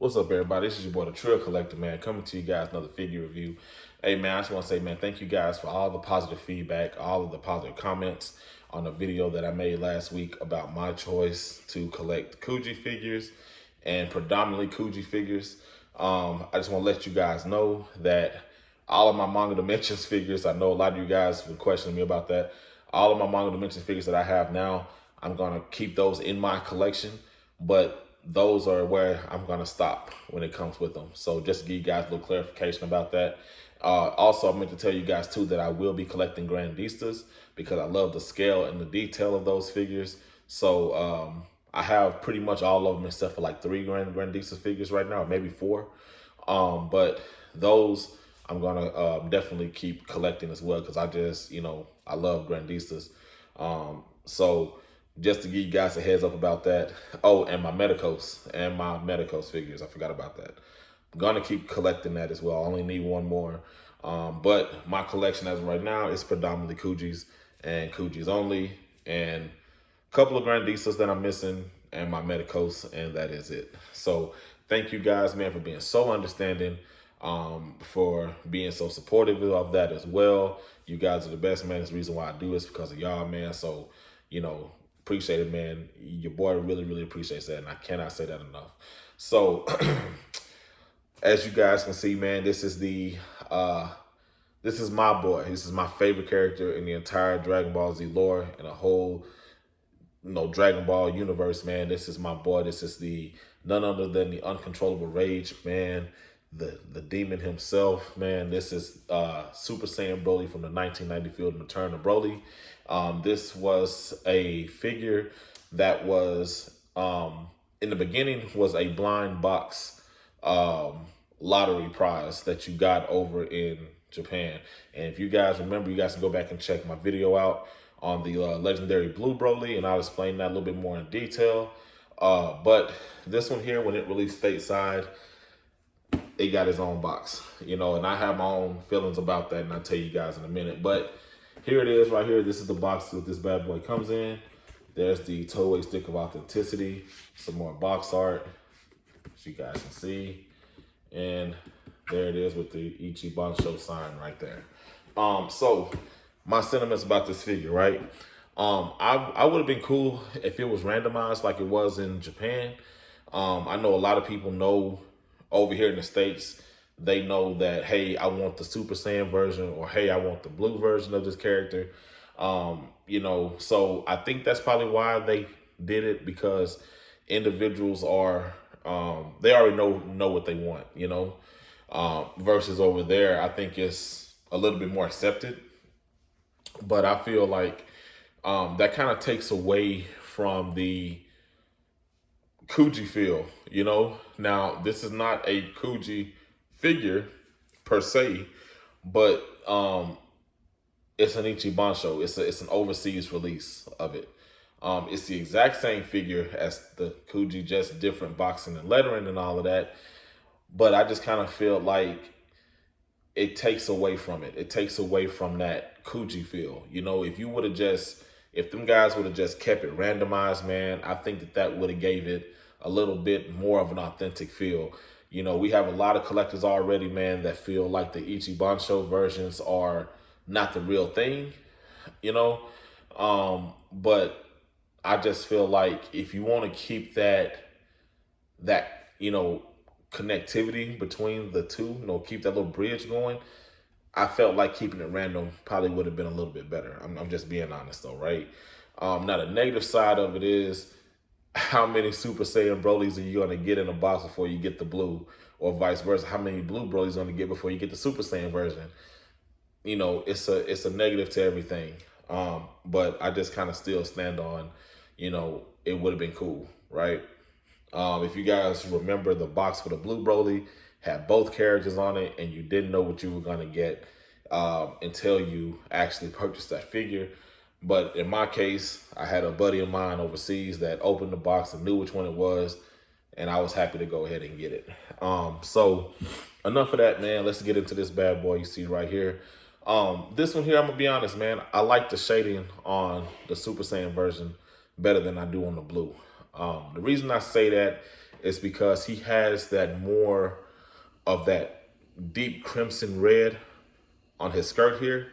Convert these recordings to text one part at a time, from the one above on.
What's up, everybody? This is your boy, the Trill Collector, man, coming to you guys another figure review. Hey, man, I just want to say, man, thank you guys for all the positive feedback, all of the positive comments on the video that I made last week about my choice to collect Kuji figures and predominantly Kuji figures. I just want to let you guys know that all of my Manga Dimensions figures, I know a lot of you guys have been questioning me about that. All of my Manga Dimensions figures that I have now, I'm going to keep those in my collection, but those are where I'm going to stop when it comes with them. So just to give you guys a little clarification about that. Also, I meant to tell you guys too that I will be collecting Grandistas because I love the scale and the detail of those figures. So I have pretty much all of them except for like 3 Grandista figures right now, or maybe 4. But those I'm going to definitely keep collecting as well because I just, I love Grandistas. So just to give you guys a heads up about that. Oh, and my Medicos figures. I forgot about that. I'm gonna keep collecting that as well. I only need one more. But my collection as of right now is predominantly Kujis and Kujis only, and a couple of Grandistas that I'm missing, and my Medicos, and that is it. So thank you guys, man, for being so understanding, for being so supportive of that as well. You guys are the best, man. It's the reason why I do this because of y'all, man. So, appreciate it, man. Your boy really appreciates that, and I cannot say that enough. So as you guys can see, man, this is my boy. This is my favorite character in the entire Dragon Ball Z lore and a whole Dragon Ball universe, man. This is my boy. This is none other than the uncontrollable rage, man. The demon himself, man. This is Super Saiyan Broly from the 1990 film Return of Broly. This was a figure that was, in the beginning, was a blind box lottery prize that you got over in Japan. And if you guys remember, you guys can go back and check my video out on the legendary Blue Broly, and I'll explain that a little bit more in detail. But this one here, when it released stateside, it got his own box, and I have my own feelings about that, and I'll tell you guys in a minute. But here it is right here. This is the box that this bad boy comes in. There's the Toei stick of authenticity, some more box art, as you guys can see. And there it is with the Ichibansho sign right there. So my sentiments about this figure, right? I would have been cool if it was randomized like it was in Japan. I know a lot of people know over here in the States, they know that, hey, I want the Super Saiyan version, or hey, I want the blue version of this character. So I think that's probably why they did it, because individuals are, they already know what they want, versus over there, I think it's a little bit more accepted. But I feel like that kind of takes away from the Kuji feel, Now, this is not a Kuji figure per se, but it's an Ichibansho. It's an overseas release of it. It's the exact same figure as the Kuji, just different boxing and lettering and all of that. But I just kind of feel like it takes away from it. It takes away from that Kuji feel. If them guys would have just kept it randomized, man, I think that would have gave it a little bit more of an authentic feel. We have a lot of collectors already, man, that feel like the Ichibansho versions are not the real thing, but I just feel like if you want to keep that connectivity between the two, keep that little bridge going, I felt like keeping it random probably would have been a little bit better. I'm just being honest though, right? Now the negative side of it is, how many Super Saiyan Brolys are you going to get in a box before you get the blue, or vice versa? How many blue Brolys are you going to get before you get the Super Saiyan version? It's a negative to everything. But I just kind of still stand on, it would have been cool, right? If you guys remember, the box for the blue Broly had both characters on it, and you didn't know what you were going to get until you actually purchased that figure. But in my case, I had a buddy of mine overseas that opened the box and knew which one it was, and I was happy to go ahead and get it. So enough of that, man. Let's get into this bad boy you see right here. This one here, I'm gonna be honest, man. I like the shading on the Super Saiyan version better than I do on the blue. The reason I say that is because he has that more of that deep crimson red on his skirt here,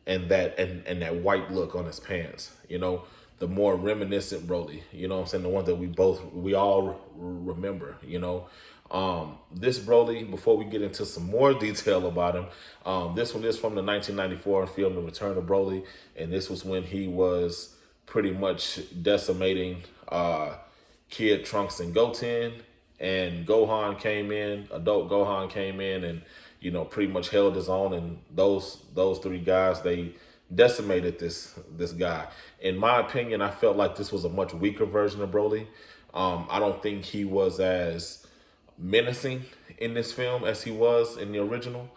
and that white look on his pants. The more reminiscent Broly. You know what I'm saying? The one that we all remember. This Broly. Before we get into some more detail about him, this one is from the 1994 film The Return of Broly, and this was when he was pretty much decimating Kid, Trunks, and Goten. And Gohan came in, adult Gohan came in, and pretty much held his own. And those three guys, they decimated this guy. In my opinion, I felt like this was a much weaker version of Broly. I don't think he was as menacing in this film as he was in the original.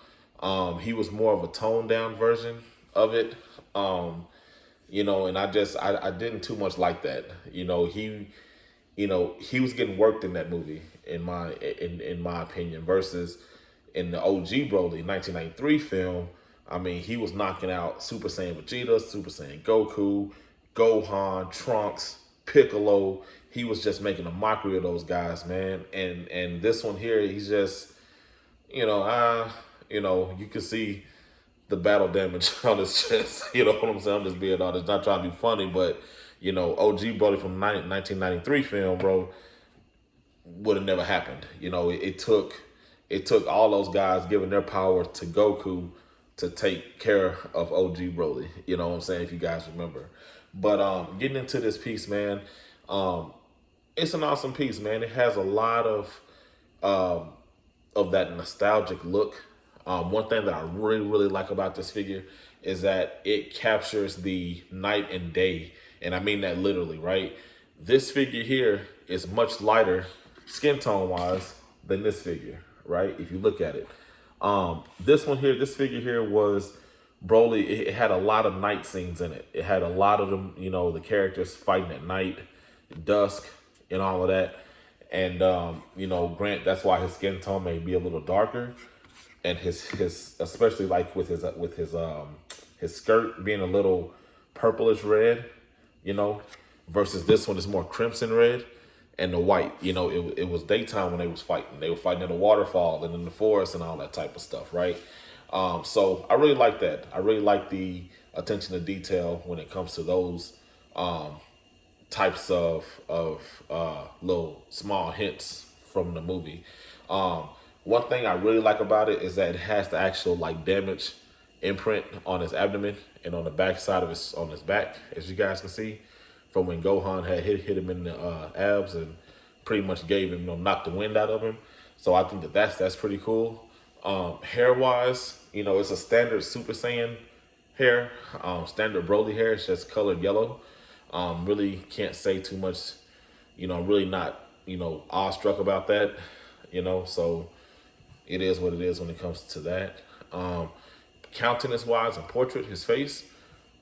He was more of a toned down version of it. And I didn't too much like that. He was getting worked in that movie in my opinion, versus in the OG Broly 1993 film. I mean, he was knocking out Super Saiyan Vegeta, Super Saiyan Goku, Gohan, Trunks, Piccolo. He was just making a mockery of those guys, man. And this one here, he's just, you can see the battle damage on his chest. You know what I'm saying? I'm just being honest, not trying to be funny, but OG Broly from 1993 film, bro, would have never happened. It took all those guys giving their power to Goku to take care of OG Broly. You know what I'm saying? If you guys remember. But getting into this piece, man, it's an awesome piece, man. It has a lot of that nostalgic look. One thing that I really, really like about this figure is that it captures the night and day. And I mean that literally, right? This figure here is much lighter skin tone wise than this figure, right? If you look at it. This figure here was Broly. It had a lot of night scenes in it. It had a lot of them, the characters fighting at night, dusk, and all of that. And, Grant, that's why his skin tone may be a little darker. And his especially like with his skirt being a little purplish red, versus this one is more crimson red and the white. It was daytime when they was fighting. They were fighting in the waterfall and in the forest and all that type of stuff, right? So I really like that. I really like the attention to detail when it comes to those types of little small hints from the movie. One thing I really like about it is that it has the actual damage imprint on his abdomen and on the back side of his back, as you guys can see, from when Gohan had hit him in the abs and pretty much gave him, knocked the wind out of him. So I think that's pretty cool. Hair wise, it's a standard Super Saiyan hair, standard Broly hair. It's just colored yellow. Really can't say too much. I'm really not awestruck about that. So it is what it is when it comes to that. Countenance wise and portrait, his face,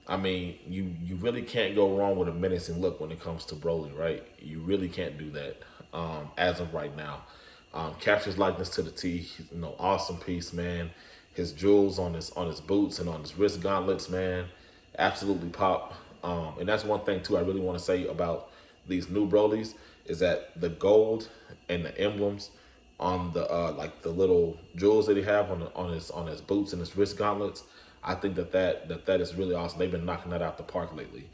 I mean, you really can't go wrong with a menacing look when it comes to Broly, right? You really can't do that as of right now. Captures likeness to the T. Awesome piece, man. His jewels on his boots and on his wrist gauntlets, man, absolutely pop. And that's one thing too I really want to say about these new Brolys is that the gold and the emblems on the the little jewels that he have on his boots and his wrist gauntlets, I think that is really awesome. They've been knocking that out the park lately.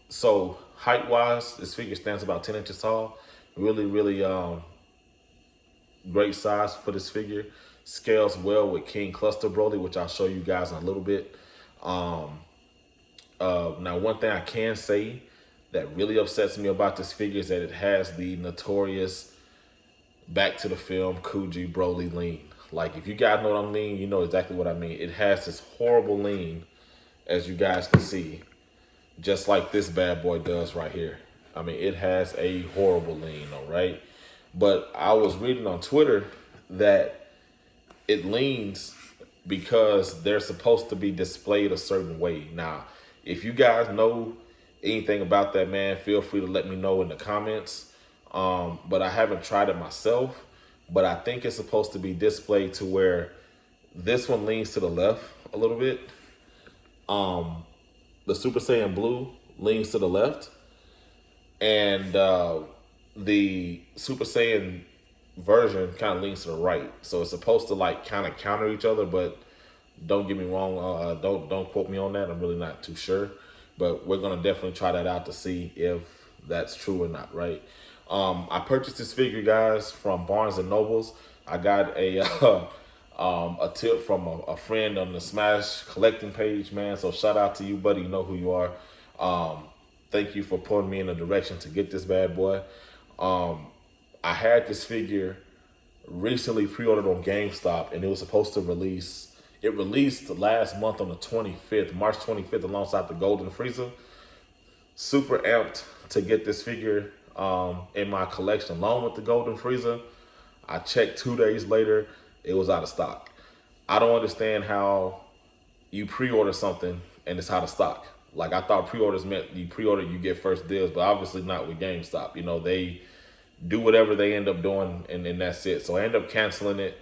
So height wise, this figure stands about 10 inches tall. Really, really great size for this figure. Scales well with King Cluster Broly, which I'll show you guys in a little bit. Now, one thing I can say that really upsets me about this figure is that it has the notorious back to the film Kuji Broly lean. Like, if you guys know what I mean, you know exactly what I mean. It has this horrible lean, as you guys can see, just like this bad boy does right here. I mean, it has a horrible lean, all right? But I was reading on Twitter that it leans because they're supposed to be displayed a certain way. Now, if you guys know anything about that, man, feel free to let me know in the comments. But I haven't tried it myself. But I think it's supposed to be displayed to where this one leans to the left a little bit. The Super Saiyan Blue leans to the left. And the Super Saiyan version kind of leans to the right, so it's supposed to like kind of counter each other. But don't get me wrong, don't quote me on that. I'm really not too sure, but we're gonna definitely try that out to see if that's true or not. Right? I purchased this figure, guys, from Barnes and Nobles. I got a tip from a friend on the Smash collecting page, man. So shout out to you, buddy. You know who you are. Thank you for pulling me in a direction to get this bad boy. I had this figure recently pre-ordered on GameStop, and it was supposed to release. It released last month on the 25th, March 25th, alongside the Golden Frieza. Super amped to get this figure in my collection along with the Golden Frieza. I checked 2 days later, it was out of stock. I don't understand how you pre-order something and it's out of stock. Like, I thought pre-orders meant you pre-order, you get first deals, but obviously not with GameStop. You know, they do whatever they end up doing, and then that's it. So I ended up canceling it,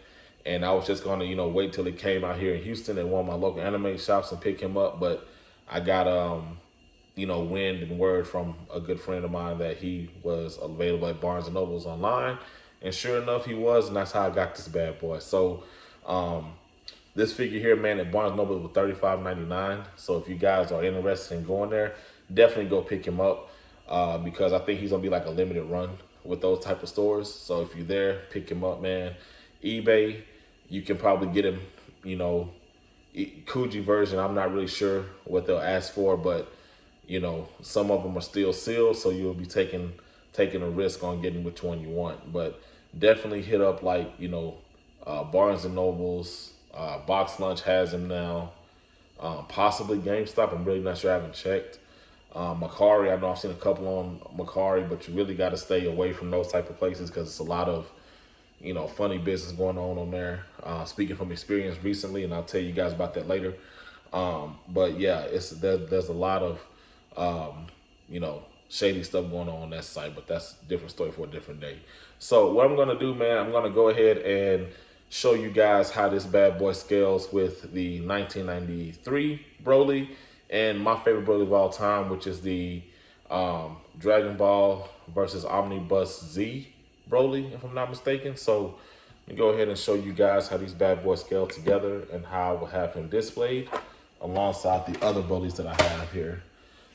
and I was just gonna, wait till it came out here in Houston at one of my local anime shops and pick him up. But I got, wind and word from a good friend of mine that he was available at Barnes and Nobles online, and sure enough, he was, and that's how I got this bad boy. So, this figure here, man, at Barnes & Noble was $35.99. So if you guys are interested in going there, definitely go pick him up because I think he's going to be like a limited run with those type of stores. So if you're there, pick him up, man. eBay, you can probably get him, Kuji version. I'm not really sure what they'll ask for, but, some of them are still sealed, so you'll be taking a risk on getting which one you want. But definitely hit up Barnes & Nobles. Box Lunch has him now. Possibly GameStop. I'm really not sure. I haven't checked. Macari, I know I've seen a couple on Macari, but you really got to stay away from those type of places because it's a lot of, funny business going on there. Speaking from experience recently, and I'll tell you guys about that later. But yeah, there's a lot of, shady stuff going on that site, but that's a different story for a different day. So what I'm going to do, man, I'm going to go ahead and show you guys how this bad boy scales with the 1993 Broly and my favorite Broly of all time, which is the Dragon Ball versus Omnibus Z Broly, if I'm not mistaken. So let me go ahead and show you guys how these bad boys scale together and how I will have him displayed alongside the other Brolys that I have here.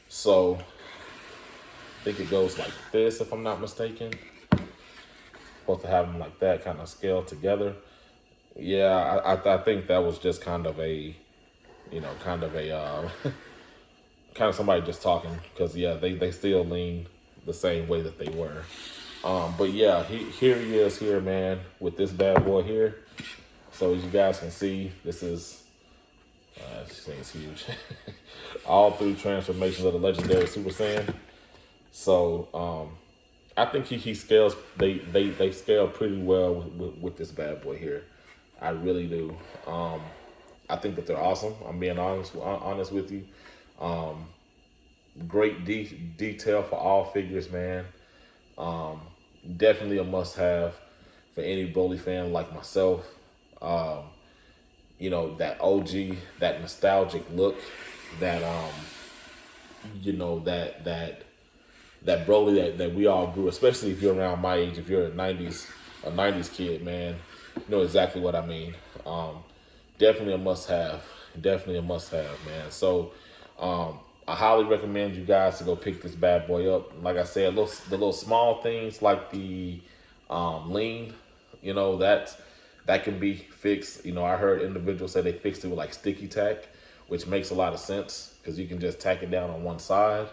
So I think it goes like this, if I'm not mistaken. Supposed to have them like that, kind of scaled together. Yeah, I think that was just kind of a, kind of somebody just talking, because yeah, they still lean the same way that they were. But yeah, here he is here, man, with this bad boy here. So as you guys can see, this is, this thing's huge. All three transformations of the legendary Super Saiyan. So I think he scales, they scale pretty well with this bad boy here. I really do. I think that they're awesome. I'm being honest with you. Great detail for all figures, man. Definitely a must-have for any Broly fan like myself. That OG, that nostalgic look, that that Broly that we all grew, especially if you're around my age, if you're a 90s kid, man, you know exactly what I mean. Definitely a must-have. Definitely a must-have, man. So I highly recommend you guys to go pick this bad boy up. Like I said, the little small things like the lean, that can be fixed. I heard individuals say they fixed it with like sticky tack, which makes a lot of sense because you can just tack it down on one side.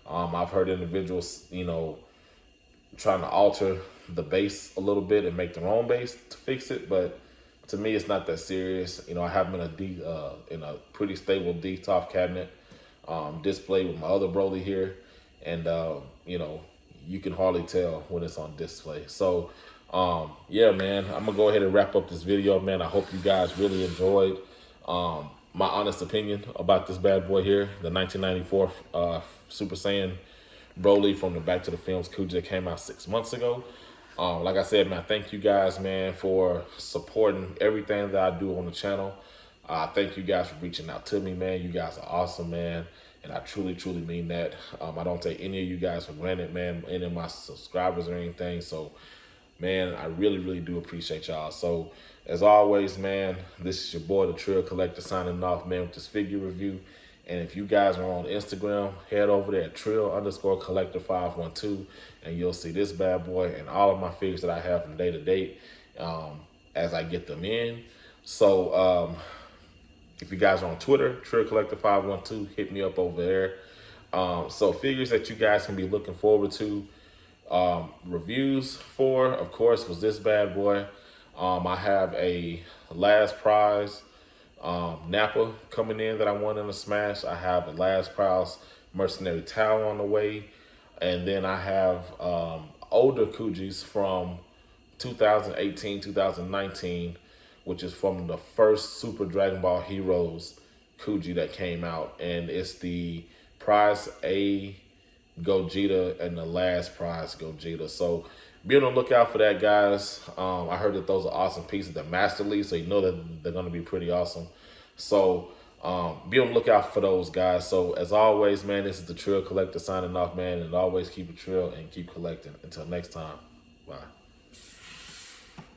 I've heard individuals, trying to alter the base a little bit and make their own base to fix it, but to me, it's not that serious. I have them in a pretty stable D-top cabinet display with my other Broly here, and you can hardly tell when it's on display. So yeah, man, I'm gonna go ahead and wrap up this video, man. I hope you guys really enjoyed my honest opinion about this bad boy here, the 1994 Super Saiyan Broly from the Back to the Films Kuji that came out 6 months ago. Like I said, man, thank you guys, man, for supporting everything that I do on the channel. Thank you guys for reaching out to me, man. You guys are awesome, man. And I truly, truly mean that. I don't take any of you guys for granted, man, any of my subscribers or anything. So, man, I really, really do appreciate y'all. So, as always, man, this is your boy, the Trill Collector, signing off, man, with this figure review. And if you guys are on Instagram, head over there at Trill_Collector512, and you'll see this bad boy and all of my figures that I have from day to day as I get them in. So, if you guys are on Twitter, Trill_Collector512, hit me up over there. So figures that you guys can be looking forward to, reviews for, of course, was this bad boy. I have a last prize Nappa coming in that I won in a smash. I have a last prize Mercenary Towel on the way. And then I have older Kujis from 2018, 2019, which is from the first Super Dragon Ball Heroes Kuji that came out. And it's the prize A Gogeta and the last prize Gogeta. So be on the lookout for that, guys. I heard that those are awesome pieces. They're Master League, so you know that they're going to be pretty awesome. So be on the lookout for those, guys. So as always, man, this is the Trill Collector signing off, man. And always keep it trill and keep collecting. Until next time, bye.